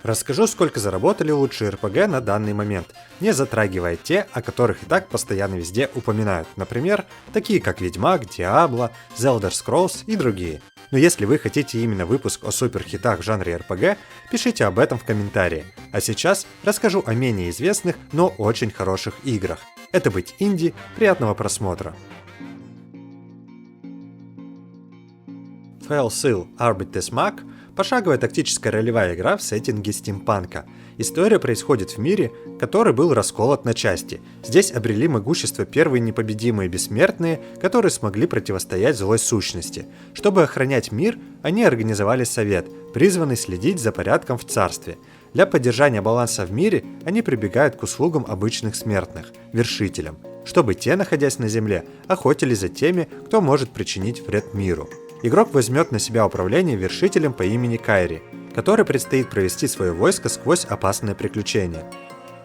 Расскажу, сколько заработали лучшие RPG на данный момент, не затрагивая те, о которых и так постоянно везде упоминают, например, такие как Ведьмак, Diablo, The Elder Scrolls и другие. Но если вы хотите именно выпуск о суперхитах в жанре RPG, пишите об этом в комментарии. А сейчас расскажу о менее известных, но очень хороших играх. Это быть инди, приятного просмотра. Failsail Arbit des Mag – пошаговая тактическая ролевая игра в сеттинге стимпанка. История происходит в мире, который был расколот на части. Здесь обрели могущество первые непобедимые бессмертные, которые смогли противостоять злой сущности. Чтобы охранять мир, они организовали совет, призванный следить за порядком в царстве. Для поддержания баланса в мире они прибегают к услугам обычных смертных – вершителям, чтобы те, находясь на земле, охотились за теми, кто может причинить вред миру. Игрок возьмет на себя управление вершителем по имени Кайри, который предстоит провести свое войско сквозь опасные приключения.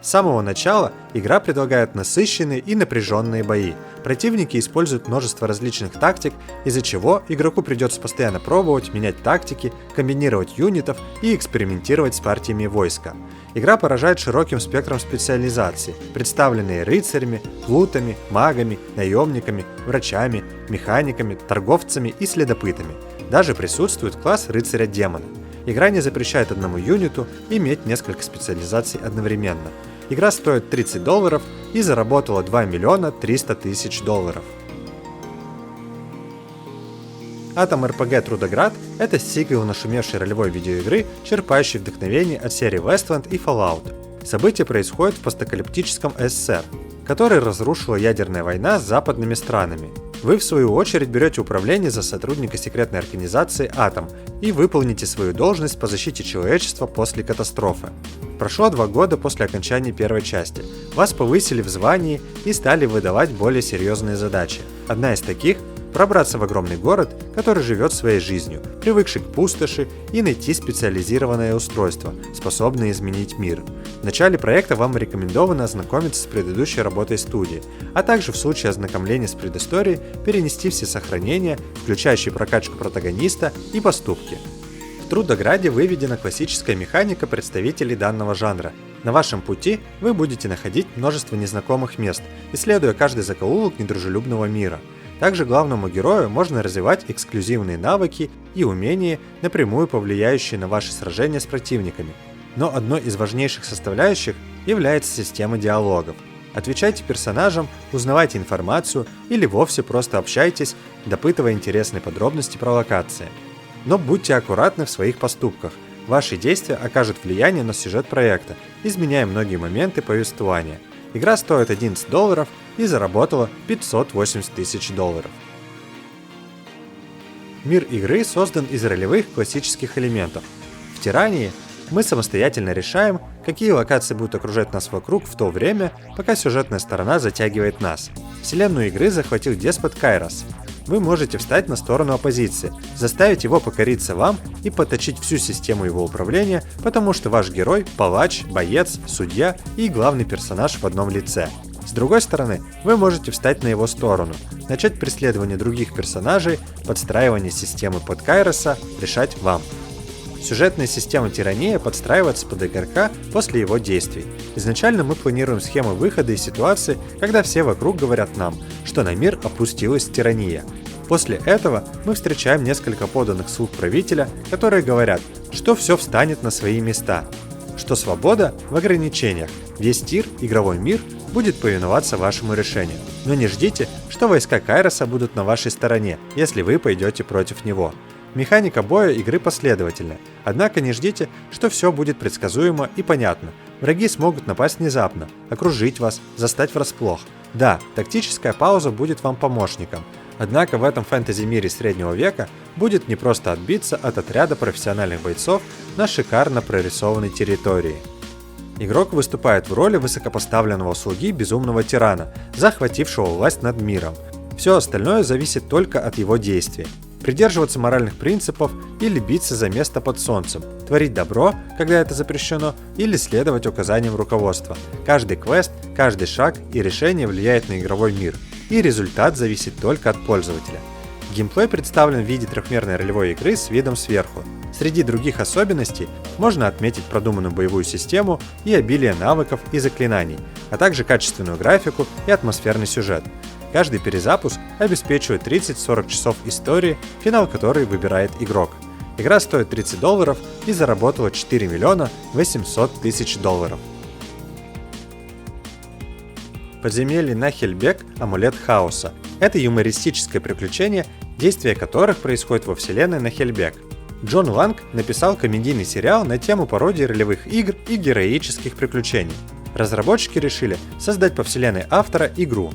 С самого начала игра предлагает насыщенные и напряженные бои. Противники используют множество различных тактик, из-за чего игроку придется постоянно пробовать, менять тактики, комбинировать юнитов и экспериментировать с партиями войска. Игра поражает широким спектром специализаций, представленные рыцарями, плутами, магами, наемниками, врачами, механиками, торговцами и следопытами. Даже присутствует класс рыцаря-демона. Игра не запрещает одному юниту иметь несколько специализаций одновременно. Игра стоит $30 и заработала $2 300 000. Atom RPG Трудоград – это сиквел нашумевшей ролевой видеоигры, черпающей вдохновение от серии Wasteland и Fallout. События происходят в постапокалиптическом СССР, который разрушила ядерная война с западными странами. Вы, в свою очередь, берете управление за сотрудника секретной организации Atom и выполните свою должность по защите человечества после катастрофы. Прошло 2 года после окончания первой части. Вас повысили в звании и стали выдавать более серьезные задачи. Одна из таких – пробраться в огромный город, который живет своей жизнью, привыкший к пустоши, и найти специализированное устройство, способное изменить мир. В начале проекта вам рекомендовано ознакомиться с предыдущей работой студии, а также в случае ознакомления с предысторией перенести все сохранения, включающие прокачку протагониста и поступки. В Трудограде выведена классическая механика представителей данного жанра. На вашем пути вы будете находить множество незнакомых мест, исследуя каждый закоулок недружелюбного мира. Также главному герою можно развивать эксклюзивные навыки и умения, напрямую повлияющие на ваши сражения с противниками. Но одной из важнейших составляющих является система диалогов. Отвечайте персонажам, узнавайте информацию или вовсе просто общайтесь, допытывая интересные подробности про локации. Но будьте аккуратны в своих поступках. Ваши действия окажут влияние на сюжет проекта, изменяя многие моменты повествования. Игра стоит $11 и заработала $580 000. Мир игры создан из ролевых классических элементов. В Тирании мы самостоятельно решаем, какие локации будут окружать нас вокруг в то время, пока сюжетная сторона затягивает нас. Вселенную игры захватил деспот Кайрос. Вы можете встать на сторону оппозиции, заставить его покориться вам и подточить всю систему его управления, потому что ваш герой – палач, боец, судья и главный персонаж в одном лице. С другой стороны, вы можете встать на его сторону, начать преследование других персонажей, подстраивание системы под Кайроса решать вам. Сюжетная система Тирания подстраивается под игрока после его действий. Изначально мы планируем схему выхода из ситуации, когда все вокруг говорят нам, что на мир опустилась тирания. После этого мы встречаем несколько подданных слуг правителя, которые говорят, что все встанет на свои места, что свобода в ограничениях, весь тир, игровой мир будет повиноваться вашему решению. Но не ждите, что войска Кайроса будут на вашей стороне, если вы пойдете против него. Механика боя игры последовательная, однако не ждите, что все будет предсказуемо и понятно. Враги смогут напасть внезапно, окружить вас, застать врасплох. Да, тактическая пауза будет вам помощником, однако в этом фэнтези-мире среднего века будет непросто отбиться от отряда профессиональных бойцов на шикарно прорисованной территории. Игрок выступает в роли высокопоставленного слуги безумного тирана, захватившего власть над миром. Все остальное зависит только от его действий. Придерживаться моральных принципов или биться за место под солнцем, творить добро, когда это запрещено, или следовать указаниям руководства. Каждый квест, каждый шаг и решение влияет на игровой мир, и результат зависит только от пользователя. Геймплей представлен в виде трехмерной ролевой игры с видом сверху. Среди других особенностей можно отметить продуманную боевую систему и обилие навыков и заклинаний, а также качественную графику и атмосферный сюжет. Каждый перезапуск обеспечивает 30-40 часов истории, финал которой выбирает игрок. Игра стоит $30 и заработала 4 миллиона 800 тысяч долларов. Подземелье Нахельбек «Амулет хаоса». Это юмористическое приключение, действия которых происходит во вселенной Нахельбек. Джон Ланг написал комедийный сериал на тему пародии ролевых игр и героических приключений. Разработчики решили создать по вселенной автора игру.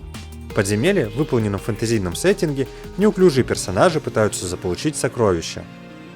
В подземелье, выполненном в фэнтезийном сеттинге, неуклюжие персонажи пытаются заполучить сокровища.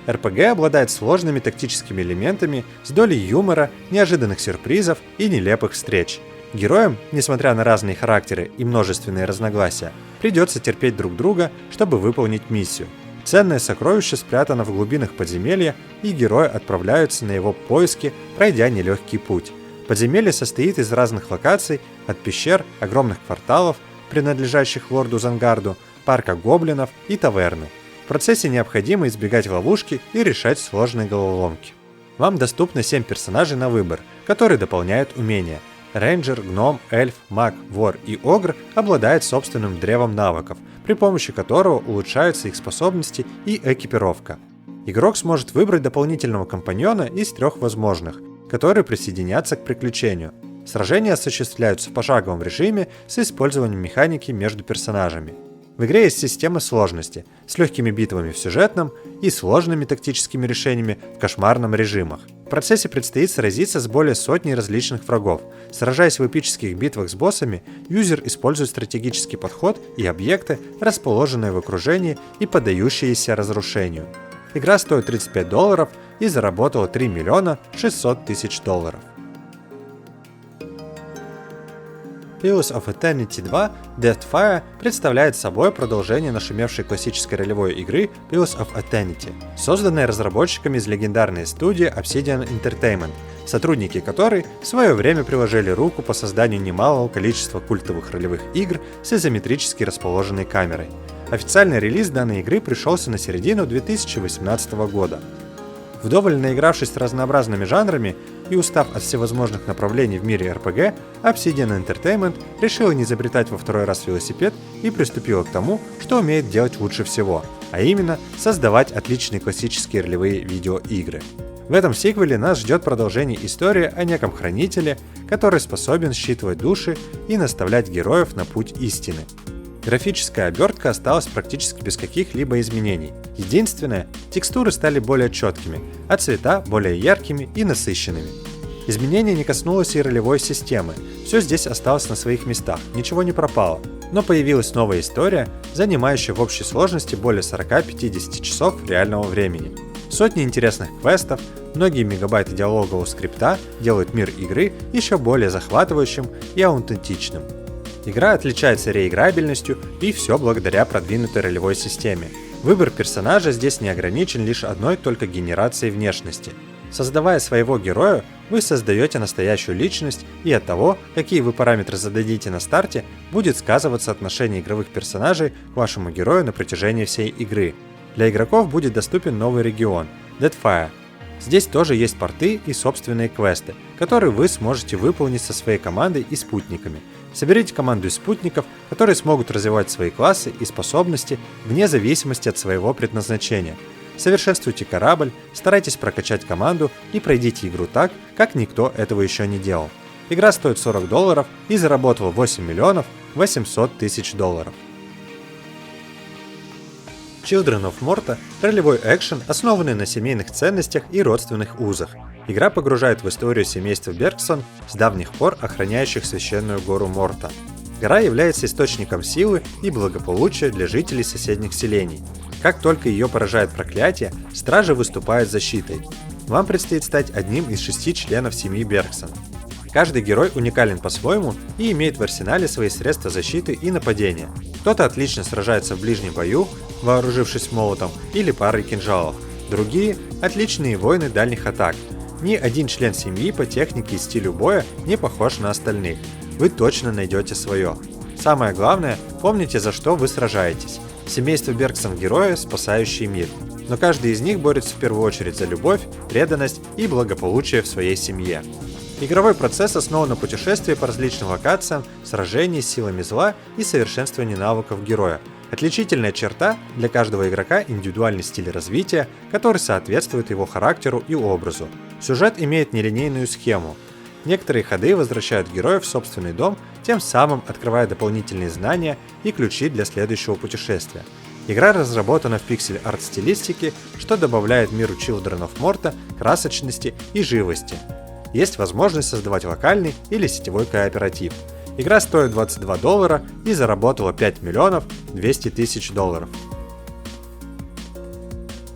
RPG обладает сложными тактическими элементами с долей юмора, неожиданных сюрпризов и нелепых встреч. Героям, несмотря на разные характеры и множественные разногласия, придется терпеть друг друга, чтобы выполнить миссию. Ценное сокровище спрятано в глубинах подземелья, и герои отправляются на его поиски, пройдя нелегкий путь. Подземелье состоит из разных локаций, от пещер, огромных кварталов, принадлежащих лорду Зангарду, парка гоблинов и таверны. В процессе необходимо избегать ловушки и решать сложные головоломки. Вам доступно 7 персонажей на выбор, которые дополняют умения. Рейнджер, гном, эльф, маг, вор и огр обладают собственным древом навыков, при помощи которого улучшаются их способности и экипировка. Игрок сможет выбрать дополнительного компаньона из 3 возможных, которые присоединятся к приключению. Сражения осуществляются в пошаговом режиме с использованием механики между персонажами. В игре есть система сложности, с легкими битвами в сюжетном и сложными тактическими решениями в кошмарном режимах. В процессе предстоит сразиться с более сотней различных врагов. Сражаясь в эпических битвах с боссами, юзер использует стратегический подход и объекты, расположенные в окружении и поддающиеся разрушению. Игра стоит $35 и заработала 3 миллиона 600 тысяч долларов. Pillars of Eternity 2 Deathfire представляет собой продолжение нашумевшей классической ролевой игры Pillars of Eternity, созданной разработчиками из легендарной студии Obsidian Entertainment, сотрудники которой в свое время приложили руку по созданию немалого количества культовых ролевых игр с изометрически расположенной камерой. Официальный релиз данной игры пришелся на середину 2018 года. Вдоволь наигравшись разнообразными жанрами и устав от всевозможных направлений в мире RPG, Obsidian Entertainment решила не изобретать во второй раз велосипед и приступила к тому, что умеет делать лучше всего, а именно создавать отличные классические ролевые видеоигры. В этом сиквеле нас ждет продолжение истории о неком хранителе, который способен считывать души и наставлять героев на путь истины. Графическая обертка осталась практически без каких-либо изменений. Единственное, текстуры стали более четкими, а цвета более яркими и насыщенными. Изменения не коснулось и ролевой системы, все здесь осталось на своих местах, ничего не пропало. Но появилась новая история, занимающая в общей сложности более 40-50 часов реального времени. Сотни интересных квестов, многие мегабайты диалогового скрипта делают мир игры еще более захватывающим и аутентичным. Игра отличается реиграбельностью, и все благодаря продвинутой ролевой системе. Выбор персонажа здесь не ограничен лишь одной только генерацией внешности. Создавая своего героя, вы создаете настоящую личность, и от того, какие вы параметры зададите на старте, будет сказываться отношение игровых персонажей к вашему герою на протяжении всей игры. Для игроков будет доступен новый регион – Deathfire. Здесь тоже есть порты и собственные квесты, которые вы сможете выполнить со своей командой и спутниками. Соберите команду из спутников, которые смогут развивать свои классы и способности вне зависимости от своего предназначения. Совершенствуйте корабль, старайтесь прокачать команду и пройдите игру так, как никто этого еще не делал. Игра стоит $40 и заработала 8 миллионов 800 тысяч долларов. Children of Morta – ролевой экшен, основанный на семейных ценностях и родственных узах. Игра погружает в историю семейства Бергсон, с давних пор охраняющих священную гору Морта. Гора является источником силы и благополучия для жителей соседних селений. Как только ее поражает проклятие, стражи выступают защитой. Вам предстоит стать одним из 6 членов семьи Бергсон. Каждый герой уникален по-своему и имеет в арсенале свои средства защиты и нападения. Кто-то отлично сражается в ближнем бою, вооружившись молотом или парой кинжалов. Другие – отличные воины дальних атак. Ни один член семьи по технике и стилю боя не похож на остальных. Вы точно найдете свое. Самое главное, помните, за что вы сражаетесь. Семейство Бергсон – герои, спасающие мир. но каждый из них борется в первую очередь за любовь, преданность и благополучие в своей семье. Игровой процесс основан на путешествии по различным локациям, сражении с силами зла и совершенствовании навыков героя. Отличительная черта для каждого игрока – индивидуальный стиль развития, который соответствует его характеру и образу. Сюжет имеет нелинейную схему. Некоторые ходы возвращают героя в собственный дом, тем самым открывая дополнительные знания и ключи для следующего путешествия. Игра разработана в пиксель-арт стилистике, что добавляет миру Children of Morta красочности и живости. Есть возможность создавать локальный или сетевой кооператив. Игра стоит $22 и заработала 5 миллионов 200 тысяч долларов.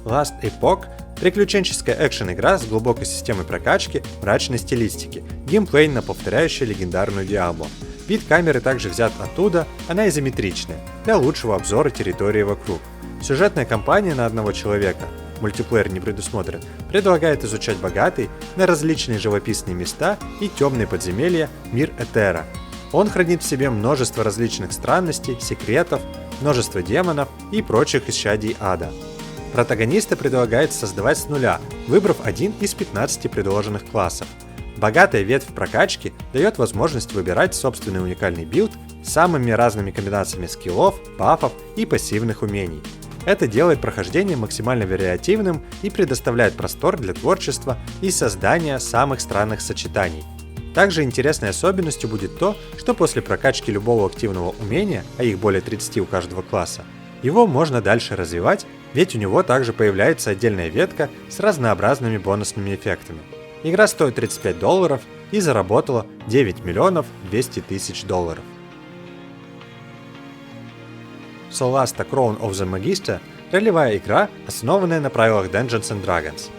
Last Epoch – приключенческая экшен-игра с глубокой системой прокачки, мрачной стилистики, геймплейно повторяющая легендарную Diablo. Вид камеры также взят оттуда, она изометричная, для лучшего обзора территории вокруг. Сюжетная кампания на одного человека, мультиплеер не предусмотрен, предлагает изучать богатый на различные живописные места и темные подземелья мир Этера. Он хранит в себе множество различных странностей, секретов, множество демонов и прочих исчадий ада. Протагониста предлагается создавать с нуля, выбрав один из 15 предложенных классов. Богатая ветвь прокачки дает возможность выбирать собственный уникальный билд с самыми разными комбинациями скиллов, бафов и пассивных умений. Это делает прохождение максимально вариативным и предоставляет простор для творчества и создания самых странных сочетаний. Также интересной особенностью будет то, что после прокачки любого активного умения, а их более 30 у каждого класса, его можно дальше развивать, ведь у него также появляется отдельная ветка с разнообразными бонусными эффектами. Игра стоит $35 и заработала 9 миллионов 200 тысяч долларов. Solasta Crown of the Magister – ролевая игра, основанная на правилах Dungeons and Dragons.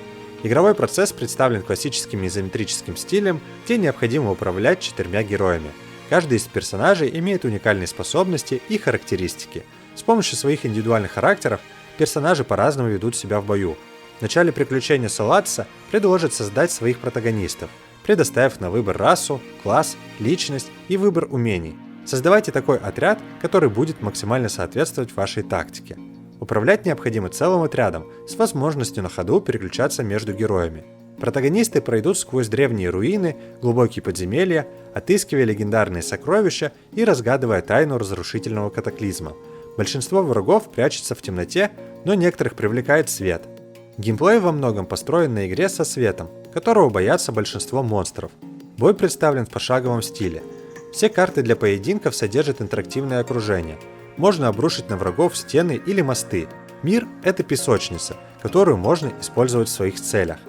Игровой процесс представлен классическим изометрическим стилем, где необходимо управлять 4 героями. Каждый из персонажей имеет уникальные способности и характеристики. С помощью своих индивидуальных характеров персонажи по-разному ведут себя в бою. В начале приключения Солатса предложит создать своих протагонистов, предоставив на выбор расу, класс, личность и выбор умений. Создавайте такой отряд, который будет максимально соответствовать вашей тактике. Управлять необходимо целым отрядом, с возможностью на ходу переключаться между героями. Протагонисты пройдут сквозь древние руины, глубокие подземелья, отыскивая легендарные сокровища и разгадывая тайну разрушительного катаклизма. Большинство врагов прячется в темноте, но некоторых привлекает свет. Геймплей во многом построен на игре со светом, которого боятся большинство монстров. Бой представлен в пошаговом стиле. Все карты для поединков содержат интерактивное окружение. Можно обрушить на врагов стены или мосты. Мир – это песочница, которую можно использовать в своих целях.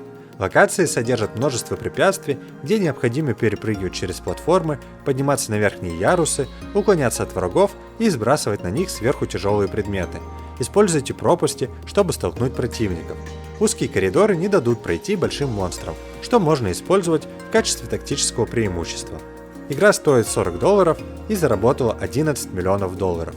Локации содержат множество препятствий, где необходимо перепрыгивать через платформы, подниматься на верхние ярусы, уклоняться от врагов и сбрасывать на них сверху тяжелые предметы. Используйте пропасти, чтобы столкнуть противников. Узкие коридоры не дадут пройти большим монстрам, что можно использовать в качестве тактического преимущества. Игра стоит $40 и заработала 11 миллионов долларов.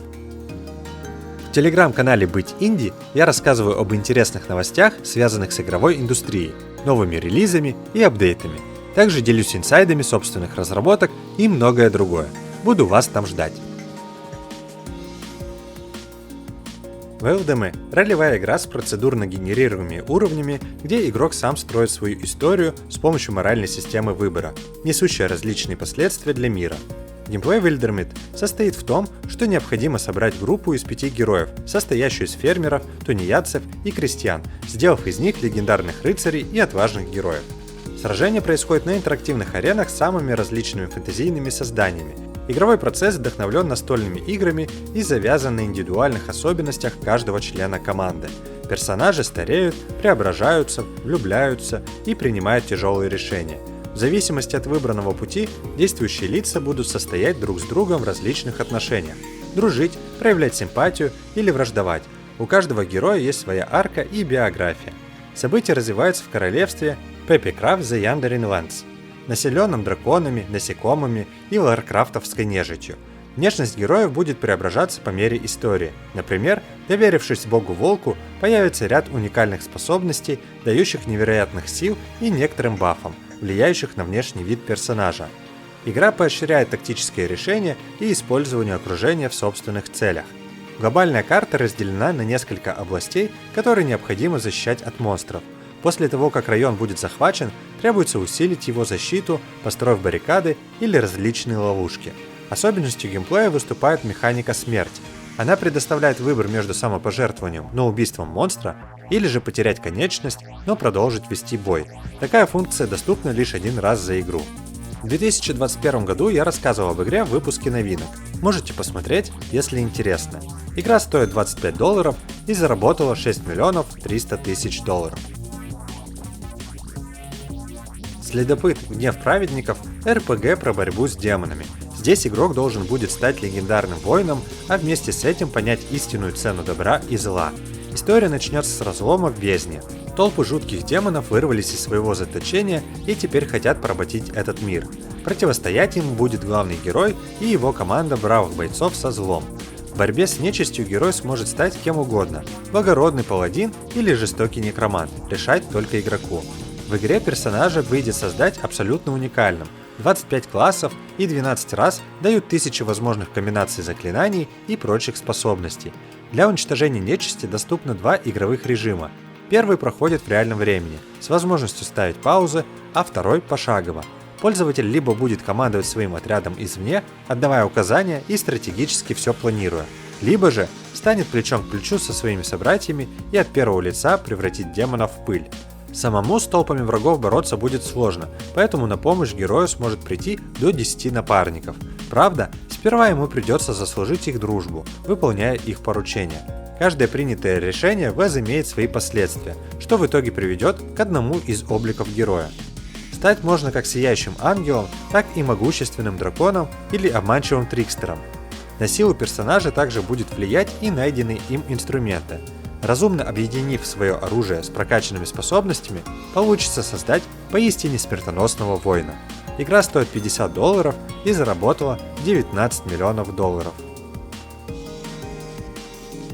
В телеграм-канале «Быть инди» я рассказываю об интересных новостях, связанных с игровой индустрией, новыми релизами и апдейтами. Также делюсь инсайдами собственных разработок и многое другое. Буду вас там ждать. Veldeme – ролевая игра с процедурно генерируемыми уровнями, где игрок сам строит свою историю с помощью моральной системы выбора, несущая различные последствия для мира. Геймплей Wildermyth состоит в том, что необходимо собрать группу из 5 героев, состоящую из фермеров, тунеядцев и крестьян, сделав из них легендарных рыцарей и отважных героев. Сражения происходят на интерактивных аренах с самыми различными фэнтезийными созданиями. Игровой процесс вдохновлен настольными играми и завязан на индивидуальных особенностях каждого члена команды. Персонажи стареют, преображаются, влюбляются и принимают тяжелые решения. В зависимости от выбранного пути, действующие лица будут состоять друг с другом в различных отношениях. Дружить, проявлять симпатию или враждовать. У каждого героя есть своя арка и биография. События развиваются в королевстве Пеппикрафт The Yandering Lands, населенном драконами, насекомыми и ларкрафтовской нежитью. Внешность героев будет преображаться по мере истории. Например, доверившись богу-волку, появится ряд уникальных способностей, дающих невероятных сил и некоторым бафам, влияющих на внешний вид персонажа. Игра поощряет тактические решения и использование окружения в собственных целях. Глобальная карта разделена на несколько областей, которые необходимо защищать от монстров. После того, как район будет захвачен, требуется усилить его защиту, построив баррикады или различные ловушки. Особенностью геймплея выступает механика смерть. Она предоставляет выбор между самопожертвованием, но убийством монстра, или же потерять конечность, но продолжить вести бой. Такая функция доступна лишь один раз за игру. В 2021 году я рассказывал об игре в выпуске новинок. Можете посмотреть, если интересно. Игра стоит $25 и заработала 6 миллионов 300 тысяч долларов. Следопыт. Гнев праведников – РПГ про борьбу с демонами. Здесь игрок должен будет стать легендарным воином, а вместе с этим понять истинную цену добра и зла. История начнется с разлома в бездне. Толпы жутких демонов вырвались из своего заточения и теперь хотят поработить этот мир. Противостоять им будет главный герой и его команда бравых бойцов со злом. В борьбе с нечистью герой сможет стать кем угодно – благородный паладин или жестокий некромант, решать только игроку. В игре персонажа выйдет создать абсолютно уникальным. 25 классов и 12 раз дают тысячи возможных комбинаций заклинаний и прочих способностей. Для уничтожения нечисти доступно два игровых режима. Первый проходит в реальном времени, с возможностью ставить паузы, а второй пошагово. Пользователь либо будет командовать своим отрядом извне, отдавая указания и стратегически все планируя, либо же станет плечом к плечу со своими собратьями и от первого лица превратит демонов в пыль. Самому с толпами врагов бороться будет сложно, поэтому на помощь герою сможет прийти до 10 напарников. Правда, сперва ему придется заслужить их дружбу, выполняя их поручения. Каждое принятое решение возымеет свои последствия, что в итоге приведет к одному из обликов героя. Стать можно как сияющим ангелом, так и могущественным драконом или обманчивым трикстером. На силу персонажа также будет влиять и найденные им инструменты. Разумно объединив свое оружие с прокачанными способностями, получится создать поистине смертоносного воина. Игра стоит $50 и заработала 19 миллионов долларов.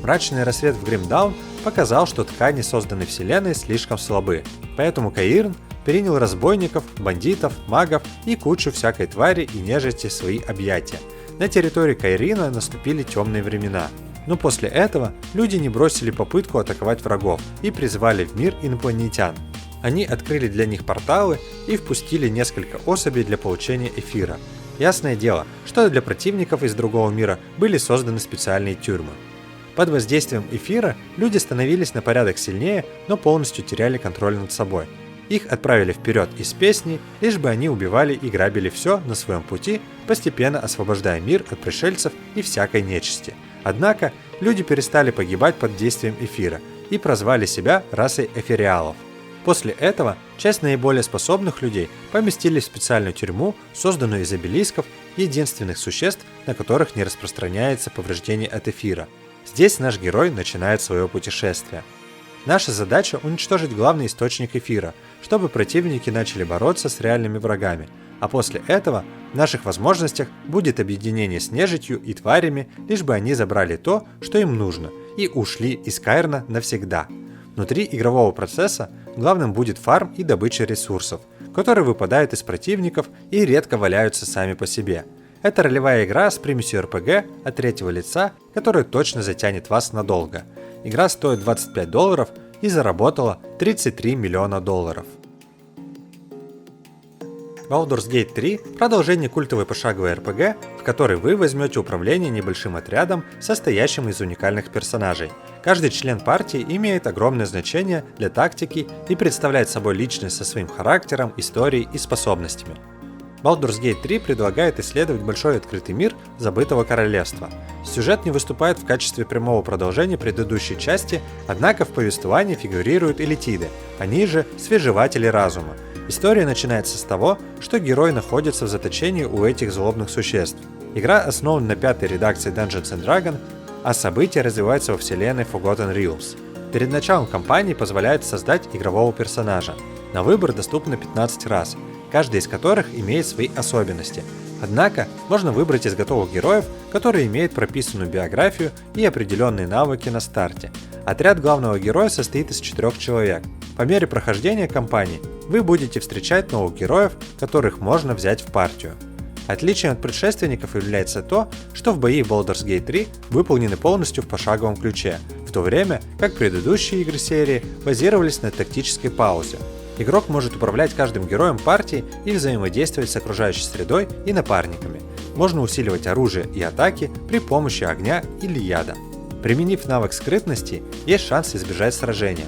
Мрачный рассвет в Grim Dawn показал, что ткани созданной вселенной слишком слабы, поэтому Каирн принял разбойников, бандитов, магов и кучу всякой твари и нежити в свои объятия. На территории Кайрина наступили темные времена. Но после этого люди не бросили попытку атаковать врагов и призвали в мир инопланетян. Они открыли для них порталы и впустили несколько особей для получения эфира. Ясное дело, что для противников из другого мира были созданы специальные тюрьмы. Под воздействием эфира люди становились на порядок сильнее, но полностью теряли контроль над собой. Их отправили вперед из песни, лишь бы они убивали и грабили все на своем пути, постепенно освобождая мир от пришельцев и всякой нечисти. Однако, люди перестали погибать под действием эфира и прозвали себя расой эфириалов. После этого часть наиболее способных людей поместили в специальную тюрьму, созданную из обелисков, единственных существ, на которых не распространяется повреждение от эфира. Здесь наш герой начинает свое путешествие. Наша задача – уничтожить главный источник эфира, чтобы противники начали бороться с реальными врагами, а после этого в наших возможностях будет объединение с нежитью и тварями, лишь бы они забрали то, что им нужно, и ушли из Каирна навсегда. Внутри игрового процесса главным будет фарм и добыча ресурсов, которые выпадают из противников и редко валяются сами по себе. Это ролевая игра с примесью RPG от третьего лица, которая точно затянет вас надолго. Игра стоит $25 и заработала 33 миллиона долларов. Baldur's Gate 3 – продолжение культовой пошаговой RPG, в которой вы возьмете управление небольшим отрядом, состоящим из уникальных персонажей. Каждый член партии имеет огромное значение для тактики и представляет собой личность со своим характером, историей и способностями. Baldur's Gate 3 предлагает исследовать большой открытый мир забытого королевства. Сюжет не выступает в качестве прямого продолжения предыдущей части, однако в повествовании фигурируют элитиды, они же свежеватели разума. История начинается с того, что герой находится в заточении у этих злобных существ. Игра основана на пятой редакции Dungeons & Dragons, а события развиваются во вселенной Forgotten Realms. Перед началом кампании позволяет создать игрового персонажа. На выбор доступно 15 раз, каждый из которых имеет свои особенности. Однако, можно выбрать из готовых героев, которые имеют прописанную биографию и определенные навыки на старте. Отряд главного героя состоит из 4 человек. По мере прохождения кампании вы будете встречать новых героев, которых можно взять в партию. Отличием от предшественников является то, что в бои Baldur's Gate 3 выполнены полностью в пошаговом ключе, в то время как предыдущие игры серии базировались на тактической паузе. Игрок может управлять каждым героем партии и взаимодействовать с окружающей средой и напарниками. Можно усиливать оружие и атаки при помощи огня или яда. Применив навык скрытности, есть шанс избежать сражения.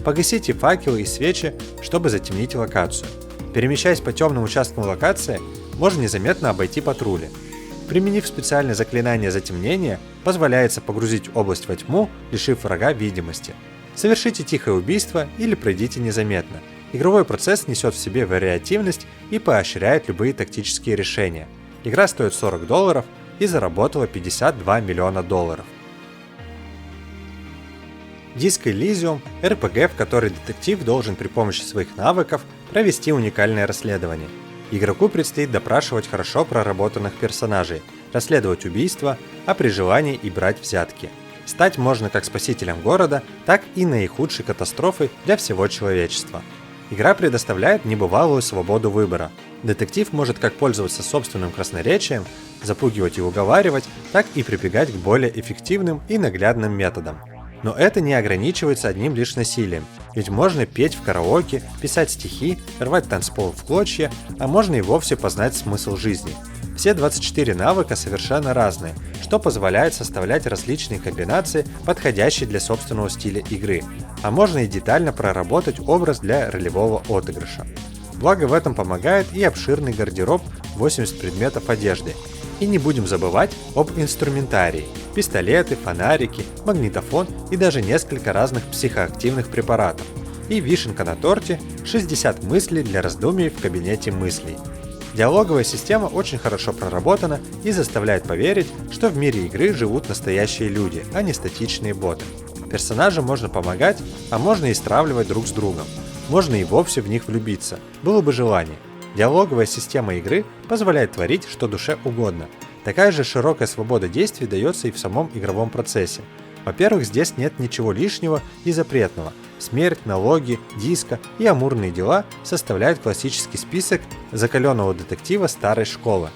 Погасите факелы и свечи, чтобы затемнить локацию. Перемещаясь по темным участкам локации, можно незаметно обойти патрули. Применив специальное заклинание затемнения, позволяется погрузить область во тьму, лишив врага видимости. Совершите тихое убийство или пройдите незаметно. Игровой процесс несет в себе вариативность и поощряет любые тактические решения. Игра стоит $40 и заработала $52 миллиона. Disco Elysium – RPG, в которой детектив должен при помощи своих навыков провести уникальное расследование. Игроку предстоит допрашивать хорошо проработанных персонажей, расследовать убийства, а при желании и брать взятки. Стать можно как спасителем города, так и наихудшей катастрофой для всего человечества. Игра предоставляет небывалую свободу выбора. Детектив может как пользоваться собственным красноречием, запугивать и уговаривать, так и прибегать к более эффективным и наглядным методам. Но это не ограничивается одним лишь насилием, ведь можно петь в караоке, писать стихи, рвать танцпол в клочья, а можно и вовсе познать смысл жизни. Все 24 навыка совершенно разные, что позволяет составлять различные комбинации, подходящие для собственного стиля игры, а можно и детально проработать образ для ролевого отыгрыша. Благо в этом помогает и обширный гардероб 80 предметов одежды. И не будем забывать об инструментарии – пистолеты, фонарики, магнитофон и даже несколько разных психоактивных препаратов. И вишенка на торте – 60 мыслей для раздумий в кабинете мыслей. Диалоговая система очень хорошо проработана и заставляет поверить, что в мире игры живут настоящие люди, а не статичные боты. Персонажам можно помогать, а можно и стравливать друг с другом. Можно и вовсе в них влюбиться, было бы желание. Диалоговая система игры позволяет творить что душе угодно. Такая же широкая свобода действий дается и в самом игровом процессе. Во-первых, здесь нет ничего лишнего и запретного. Смерть, налоги, диско и амурные дела составляют классический список закаленного детектива старой школы.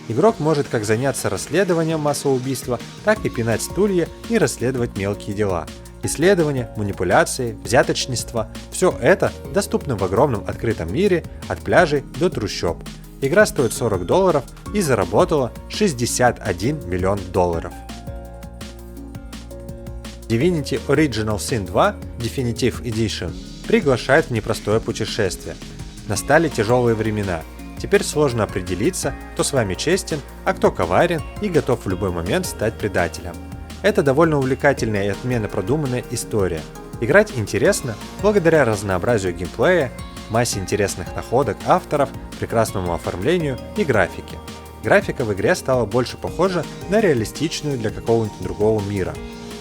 Игрок может как заняться расследованием массового убийства, так и пинать стулья и расследовать мелкие дела. Исследования, манипуляции, взяточничество – все это доступно в огромном открытом мире от пляжей до трущоб. Игра стоит $40 и заработала $61 миллион. Divinity Original Sin 2 Definitive Edition приглашает в непростое путешествие. Настали тяжелые времена. Теперь сложно определиться, кто с вами честен, а кто коварен и готов в любой момент стать предателем. Это довольно увлекательная и отменно продуманная история. Играть интересно благодаря разнообразию геймплея, массе интересных находок авторов, прекрасному оформлению и графике. Графика в игре стала больше похожа на реалистичную для какого-нибудь другого мира.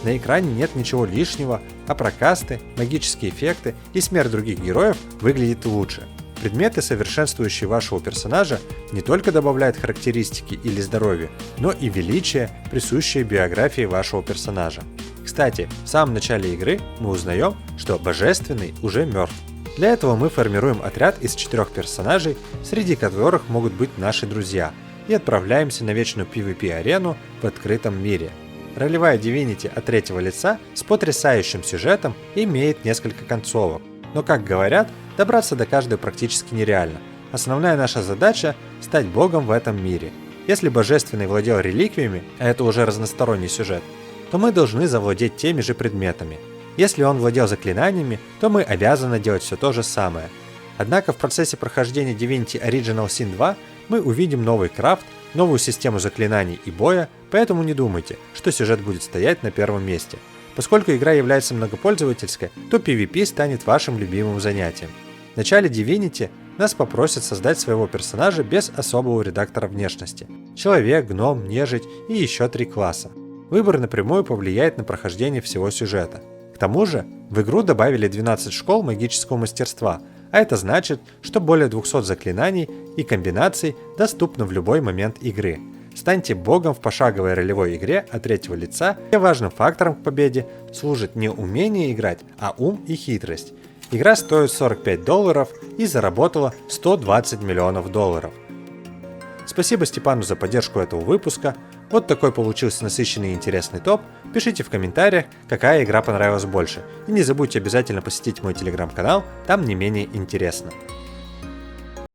На экране нет ничего лишнего, а прокасты, магические эффекты и смерть других героев выглядит лучше. Предметы, совершенствующие вашего персонажа, не только добавляют характеристики или здоровье, но и величие, присущее биографии вашего персонажа. Кстати, в самом начале игры мы узнаем, что Божественный уже мертв. Для этого мы формируем отряд из 4 персонажей, среди которых могут быть наши друзья, и отправляемся на вечную PvP-арену в открытом мире. Ролевая Divinity от третьего лица с потрясающим сюжетом имеет несколько концовок, но, как говорят, добраться до каждой практически нереально. Основная наша задача – стать богом в этом мире. Если Божественный владел реликвиями, а это уже разносторонний сюжет, то мы должны завладеть теми же предметами. Если он владел заклинаниями, то мы обязаны делать все то же самое. Однако в процессе прохождения Divinity Original Sin 2 мы увидим новый крафт, новую систему заклинаний и боя, поэтому не думайте, что сюжет будет стоять на первом месте. Поскольку игра является многопользовательской, то PvP станет вашим любимым занятием. В начале Divinity нас попросят создать своего персонажа без особого редактора внешности. Человек, гном, нежить и еще 3 класса. Выбор напрямую повлияет на прохождение всего сюжета. К тому же, в игру добавили 12 школ магического мастерства, а это значит, что более 200 заклинаний и комбинаций доступны в любой момент игры. Станьте богом в пошаговой ролевой игре от третьего лица, где важным фактором к победе служит не умение играть, а ум и хитрость. Игра стоит $45 и заработала $120 миллионов. Спасибо Степану за поддержку этого выпуска. Вот такой получился насыщенный и интересный топ. Пишите в комментариях, какая игра понравилась больше. И не забудьте обязательно посетить мой телеграм-канал, там не менее интересно.